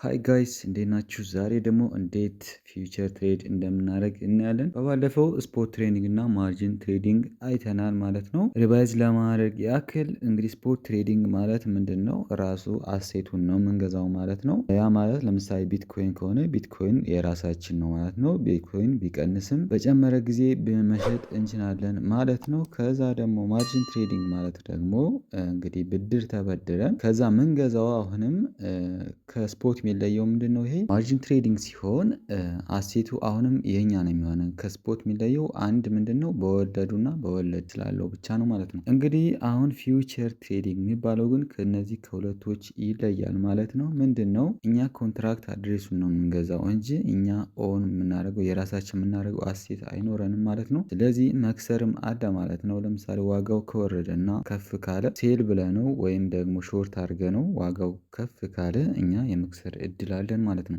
ሃይ ጋይስ እንዴት ናችሁ? ዛሬ ደግሞ እንዴት ፊውቸር ትሬድ እንደምናደርግ እናያለን። በባለፈው ስፖርት ትሬኒንግ እና ማርጂን ትሬዲንግ አይተናል ማለት ነው። ሪቫይዝ ለማድረግ ያክል እንግዲህ ስፖርት ትሬዲንግ ማለት ምንድን ነው? ራሱ አሴቱን ነው የምንገዛው ማለት ነው። ያ ማለት ለምሳሌ ቢትኮይን ከሆነ ቢትኮይን የራሳችን ነው ማለት ነው። ቢትኮይን ቢቀንስም በጨመረ ጊዜ መሸጥ እንችላለን ማለት ነው። ከዛ ደግሞ ማርጂን ትሬዲንግ ማለት ደግሞ እንግዲህ ብድር ተበድረን ከዛ ምንገዛው አሁንም ከስፖርት የሚለየው ምንድነው? ይሄ ማርጂን ትሬዲንግ ሲሆን አሴቱ አሁንም የኛ ነው የሚሆነው። ከስፖርት የሚለየው አንድ ምንድነው? በወለዱና በወለድ ስላለው ብቻ ነው ማለት ነው። እንግዲህ አሁን ፊውቸር ትሬዲንግ የሚባለው ግን ከነዚህ ከሁለቶች ይለያል ማለት ነው። ምንድነው? እኛ ኮንትራክት አድሬሱን ነው የምንገዛው እንጂ እኛ ኦን የምናደርገው የራሳችን የምናደርገው አሴት አይኖረንም ማለት ነው። ስለዚህ መክሰርም አለ ማለት ነው። ለምሳሌ ዋጋው ከወረደና ከፍ ካለ ሴል ብለነው ወይም ደግሞ ሾርት አድርገነው ዋጋው ከፍ ካለ እኛ የመክሰር እድል አለን ማለት ነው።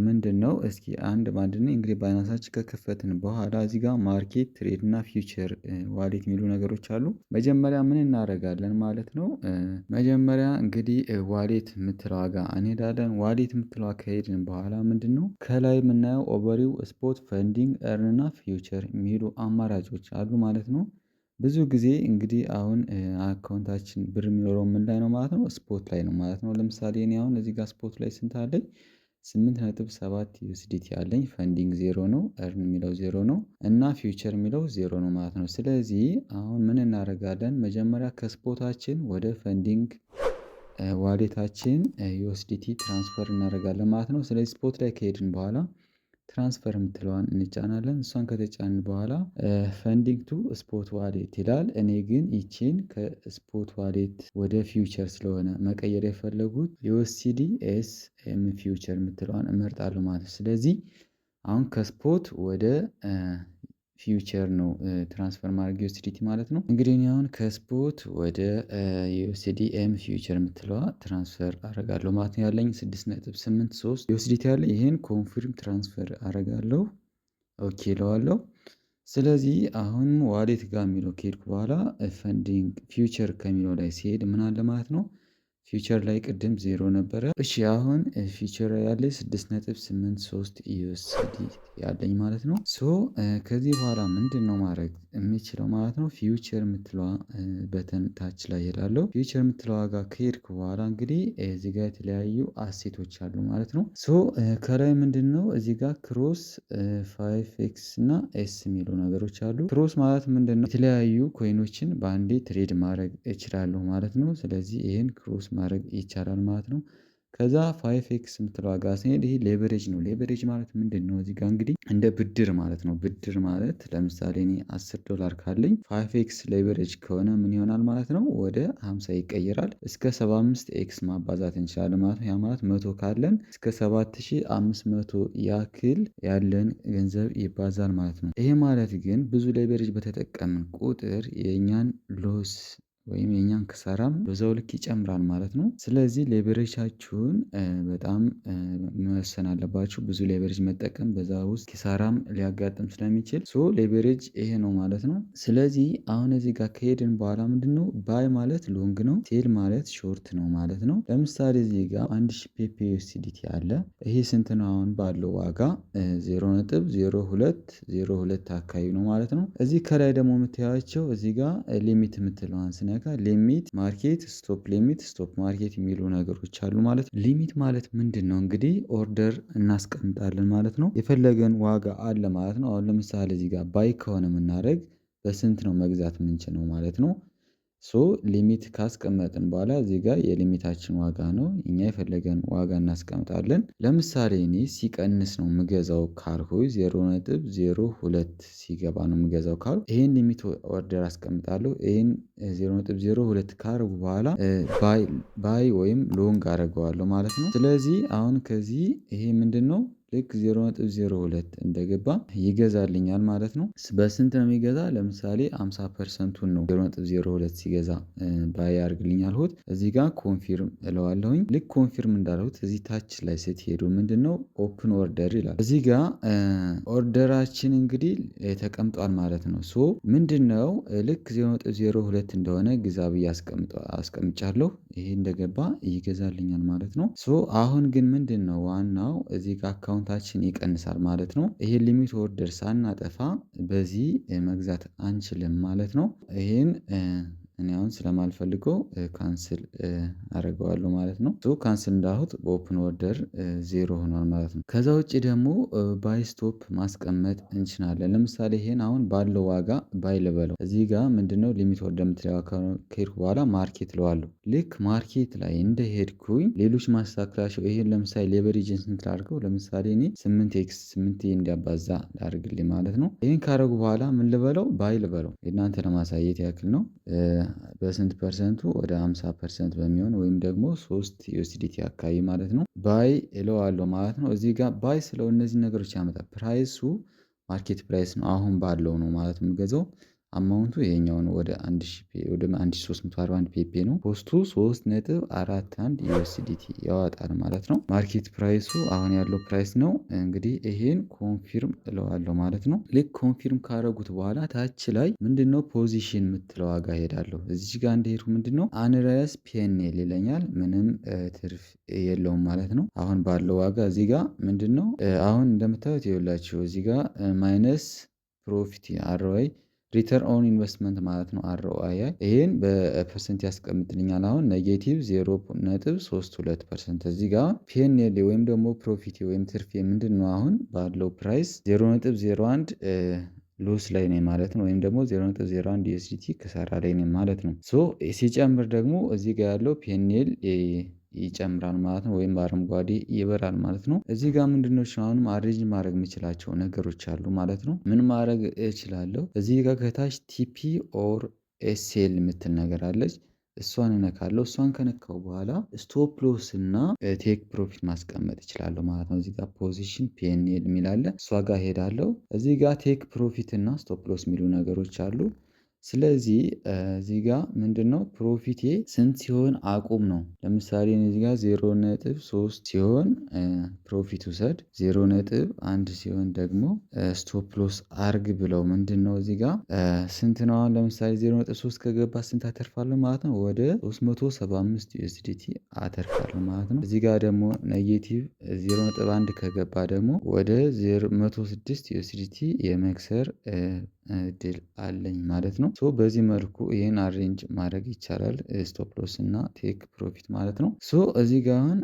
ምንድነው? እስኪ አንድ ባንድ እንግዲህ ባይናንሳችን ከከፈትን በኋላ እዚህ ጋር ማርኬት ትሬድ እና ፊውቸር ዋሌት የሚሉ ነገሮች አሉ። መጀመሪያ ምን እናደርጋለን ማለት ነው? መጀመሪያ እንግዲህ ዋሌት የምትለዋ ጋር እንሄዳለን። ዋሌት የምትለዋ ከሄድን በኋላ ምንድነው? ከላይ የምናየው ኦቨሪው ስፖርት ፈንዲንግ እርን እና ፊውቸር የሚሉ አማራጮች አሉ ማለት ነው። ብዙ ጊዜ እንግዲህ አሁን አካውንታችን ብር የሚኖረው ምን ላይ ነው ማለት ነው? ስፖርት ላይ ነው ማለት ነው። ለምሳሌ እኔ አሁን እዚህ ጋር ስፖርት ላይ ስንት አለኝ? 8.7 ዩኤስዲቲ አለኝ። ፈንዲንግ ዜሮ ነው፣ እርን የሚለው ዜሮ ነው እና ፊውቸር የሚለው ዜሮ ነው ማለት ነው። ስለዚህ አሁን ምን እናደርጋለን? መጀመሪያ ከስፖርታችን ወደ ፈንዲንግ ዋሌታችን ዩኤስዲቲ ትራንስፈር እናደርጋለን ማለት ነው። ስለዚህ ስፖርት ላይ ከሄድን በኋላ ትራንስፈር የምትለዋን እንጫናለን። እሷን ከተጫንን በኋላ ፈንዲንግ ቱ ስፖርት ዋሌት ይላል። እኔ ግን ይቺን ከስፖርት ዋሌት ወደ ፊውቸር ስለሆነ መቀየር የፈለጉት ዩኤስዲ ኤስ ኤም ፊውቸር የምትለዋን እመርጣለሁ ማለት ነው። ስለዚህ አሁን ከስፖርት ወደ ፊውቸር ነው ትራንስፈር ማድረግ ዩኤስዲቲ ማለት ነው። እንግዲህ እኔ አሁን ከስፖርት ወደ ዩኤስዲኤም ፊውቸር የምትለዋ ትራንስፈር አደርጋለሁ ማለት ነው። ያለኝ 6.83 ዩኤስዲቲ ያለ ይሄን ኮንፊርም ትራንስፈር አደርጋለሁ። ኦኬ እለዋለሁ። ስለዚህ አሁን ዋሌት ጋር የሚለው ከሄድኩ በኋላ ፈንዲንግ ፊውቸር ከሚለው ላይ ሲሄድ ምን አለ ማለት ነው? ፊውቸር ላይ ቅድም ዜሮ ነበረ። እሺ አሁን ፊውቸር ያለኝ 6.83 ዩኤስዲ ያለኝ ማለት ነው። ከዚህ በኋላ ምንድነው ማድረግ የሚችለው ማለት ነው? ፊውቸር የምትለዋ በተን ታች ላይ እሄዳለሁ። ፊውቸር የምትለዋ ጋር ከሄድኩ በኋላ እንግዲህ እዚህ ጋር የተለያዩ አሴቶች አሉ ማለት ነው። ከላይ ምንድነው? እዚህ ጋር ክሮስ 5ኤክስ እና ኤስ የሚሉ ነገሮች አሉ። ክሮስ ማለት ምንድነው? የተለያዩ ኮይኖችን በአንዴ ትሬድ ማድረግ እችላለሁ ማለት ነው። ስለዚህ ይሄን ክሮስ ማድረግ ይቻላል ማለት ነው። ከዛ 5ኤክስ የምትለዋ ጋር ስንሄድ ይሄ ሌቨሬጅ ነው። ሌቨሬጅ ማለት ምንድነው? እዚህ ጋር እንግዲህ እንደ ብድር ማለት ነው። ብድር ማለት ለምሳሌ እኔ $10 ካለኝ 5ኤክስ ሌቨሬጅ ከሆነ ምን ይሆናል ማለት ነው? ወደ 50 ይቀየራል። እስከ 75 ኤክስ ማባዛት እንችላለን ማለት ነው። ያ ማለት 100 ካለን እስከ 7500 ያክል ያለን ገንዘብ ይባዛል ማለት ነው። ይሄ ማለት ግን ብዙ ሌቨሬጅ በተጠቀምን ቁጥር የኛን ሎስ ወይም የኛን ክሳራም በዛው ልክ ይጨምራል ማለት ነው። ስለዚህ ሌቨሬጃችሁን በጣም መወሰን አለባችሁ። ብዙ ሌቨሬጅ መጠቀም በዛ ውስጥ ኪሳራም ሊያጋጥም ስለሚችል ሌቨሬጅ ይሄ ነው ማለት ነው። ስለዚህ አሁን እዚህ ጋር ከሄድን በኋላ ምንድነው? ባይ ማለት ሎንግ ነው፣ ሴል ማለት ሾርት ነው ማለት ነው። ለምሳሌ እዚህ ጋር 1000 ፔፔ ዩኤስዲቲ አለ። ይሄ ስንት ነው? አሁን ባለው ዋጋ 0.0202 አካባቢ ነው ማለት ነው። እዚህ ከላይ ደግሞ የምታያቸው እዚህ ጋር ሊሚት የምትለዋን ስነካ ሊሚት ማርኬት ስቶፕ ሊሚት ስቶፕ ማርኬት የሚሉ ነገሮች አሉ ማለት ነው። ሊሚት ማለት ምንድነው? እንግዲህ ኦርደር እናስቀምጣለን ማለት ነው። የፈለገን ዋጋ አለ ማለት ነው። አሁን ለምሳሌ እዚህ ጋር ባይ ከሆነ የምናደርግ በስንት ነው መግዛት የምንችለው ማለት ነው። ሊሚት ካስቀመጥን በኋላ እዚህ ጋር የሊሚታችን ዋጋ ነው። እኛ የፈለገን ዋጋ እናስቀምጣለን። ለምሳሌ እኔ ሲቀንስ ነው የምገዛው ካልኩኝ 0.02 ሲገባ ነው የምገዛው ካልኩ ይሄን ሊሚት ኦርደር አስቀምጣለሁ። ይሄን 0.02 ካረጉ በኋላ ባይ ወይም ሎንግ አደርገዋለሁ ማለት ነው። ስለዚህ አሁን ከዚህ ይሄ ምንድነው? ልክ 0.02 እንደገባ ይገዛልኛል ማለት ነው። በስንት ነው የሚገዛ? ለምሳሌ 50%ቱን ነው 0.02 ሲገዛ ባይ ያደርግልኝ ያልሁት። እዚህ ጋር ኮንፊርም እለዋለሁኝ። ልክ ኮንፊርም እንዳልሁት እዚህ ታች ላይ ስትሄዱ ምንድነው ኦፕን ኦርደር ይላል። እዚህ ጋር ኦርደራችን እንግዲህ ተቀምጧል ማለት ነው። ሶ ምንድነው ልክ 0.02 እንደሆነ ግዛ ብዬ አስቀምጫለሁ። ይሄ እንደገባ ይገዛልኛል ማለት ነው። ሶ አሁን ግን ምንድነው ዋናው እዚህ ጋር አካውንታችን ይቀንሳል ማለት ነው። ይሄ ሊሚት ኦርደር ሳናጠፋ በዚህ መግዛት አንችልም ማለት ነው። ይሄን እኔ አሁን ስለማልፈልገው ካንስል አደርገዋለሁ ማለት ነው። ሶ ካንስል እንዳልሁት በኦፕን ኦርደር ዜሮ ሆኗል ማለት ነው። ከዛ ውጪ ደግሞ ባይ ስቶፕ ማስቀመጥ እንችላለን። ለምሳሌ ይሄን አሁን ባለው ዋጋ ባይ ልበለው። እዚህ ጋር ምንድነው ሊሚት ኦርደር የምትለው ከሄድኩ በኋላ ማርኬት እለዋለሁ። ልክ ማርኬት ላይ እንደሄድኩኝ ሌሎች ማስተካከላቸው ይሄን ለምሳሌ ሌቨሬጅን ስንት ላድርገው? ለምሳሌ እኔ 8x 8 እንዲያባዛ ላድርግልኝ ማለት ነው። ይሄን ካደረጉ በኋላ ምን ልበለው? ባይ ልበለው። እናንተ ለማሳየት ያክል ነው። በስንት ፐርሰንቱ? ወደ 50% በሚሆን ወይም ደግሞ 3 ዩኤስዲቲ አካባቢ ማለት ነው ባይ እለዋለሁ ማለት ነው። እዚህ ጋር ባይ ስለው እነዚህ ነገሮች ያመጣል። ፕራይሱ ማርኬት ፕራይስ ነው አሁን ባለው ነው ማለት የምገዛው። አማውንቱ ይሄኛው ነው ወደ 1341 ፔፔ ነው። ኮስቱ 3.41 ዩኤስዲቲ ያወጣል ማለት ነው። ማርኬት ፕራይሱ አሁን ያለው ፕራይስ ነው። እንግዲህ ይሄን ኮንፊርም እለዋለሁ ማለት ነው። ልክ ኮንፊርም ካደረጉት በኋላ ታች ላይ ምንድነው ፖዚሽን የምትለው ዋጋ ሄዳለሁ። እዚህ ጋር እንደሄድኩ ምንድነው አንረስ ፒኤንኤል ይለኛል። ምንም ትርፍ የለውም ማለት ነው። አሁን ባለው ዋጋ እዚህ ጋር ምንድነው አሁን እንደምታዩት ይኸውላችሁ እዚህ ጋር ማይነስ ፕሮፊት አርኦአይ ሪተርን ኦን ኢንቨስትመንት ማለት ነው። አርኦአይ ይሄን በፐርሰንት ያስቀምጥልኛል። አሁን ኔጌቲቭ 0.32% እዚህ ጋር ፒኤንኤል ወይም ደግሞ ፕሮፊት ወይም ትርፍ ምንድነው አሁን ባለው ፕራይስ 0.01 ሎስ ላይ ነኝ ማለት ነው። ወይም ደግሞ 0.01 ዩኤስዲቲ ክሳራ ላይ ነኝ ማለት ነው። ሶ ሲጨምር ደግሞ እዚህ ጋር ያለው ፒኤንኤል ይጨምራል ማለት ነው። ወይም በአረንጓዴ ይበራል ማለት ነው። እዚህ ጋር ምንድነው አሁንም አሬንጅ ማድረግ የምችላቸው ነገሮች አሉ ማለት ነው። ምን ማድረግ እችላለሁ? እዚህ ጋር ከታች ቲፒ ኦር ኤስኤል የምትል ነገር አለች። እሷን እነካለሁ። እሷን ከነካው በኋላ ስቶፕ ሎስ እና ቴክ ፕሮፊት ማስቀመጥ እችላለሁ ማለት ነው። እዚህ ጋር ፖዚሽን ፒኤንኤል የሚል አለ። እሷ ጋር ሄዳለሁ። እዚህ ጋር ቴክ ፕሮፊት እና ስቶፕ ሎስ የሚሉ ነገሮች አሉ። ስለዚህ እዚህ ጋር ምንድነው ፕሮፊቴ ስንት ሲሆን አቁም ነው። ለምሳሌ እዚህ ጋር 0.3 ሲሆን ፕሮፊት ውሰድ፣ 0.1 ሲሆን ደግሞ ስቶፕ ሎስ አርግ ብለው ምንድነው እዚህ ጋር ስንት ነው? አሁን ለምሳሌ 0.3 ከገባ ስንት አተርፋለሁ ማለት ነው? ወደ 375 ዩኤስዲቲ አተርፋለሁ ማለት ነው። እዚህ ጋር ደግሞ ኔጌቲቭ 0.1 ከገባ ደግሞ ወደ 106 ዩኤስዲቲ የመክሰር እድል አለኝ ማለት ነው። ሶ በዚህ መልኩ ይሄን አሬንጅ ማድረግ ይቻላል። ስቶፕ ሎስ እና ቴክ ፕሮፊት ማለት ነው። ሶ እዚህ ጋር አሁን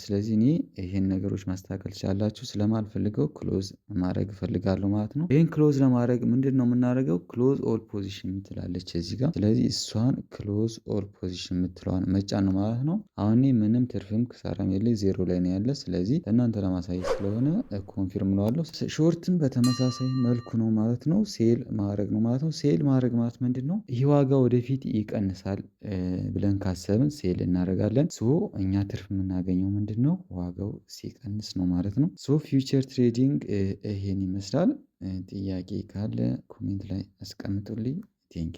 ስለዚህ እኔ ይሄን ነገሮች ማስተካከል ትችላላችሁ። ስለማልፈልገው ክሎዝ ማድረግ እፈልጋለሁ ማለት ነው። ይሄን ክሎዝ ለማድረግ ምንድነው የምናደርገው? ክሎዝ ኦል ፖዚሽን የምትላለች እዚህ ጋር። ስለዚህ እሷን ክሎዝ ኦል ፖዚሽን የምትለዋን መጫን ነው ማለት ነው። አሁን ምንም ትርፍም ክሳራም የለኝ ዜሮ ላይ ነው ያለ። ስለዚህ እናንተ ለማሳየት ስለሆነ ኮንፊርም እለዋለሁ። ሾርትም በተመሳሳይ መልኩ ነው ማለት ነው። ሴል ማድረግ ነው ማለት ነው። ሴል ማድረግ ማለት ምንድነው? ይህ ዋጋ ወደፊት ይቀንሳል ብለን ካሰብን ሴል እናደርጋለን። ሶ እኛ ትርፍ የምናገኘው ምንድነው? ዋጋው ሲቀንስ ነው ማለት ነው። ሶ ፊውቸር ትሬዲንግ ይሄን ይመስላል። ጥያቄ ካለ ኮሜንት ላይ አስቀምጡልኝ። ቴንኪው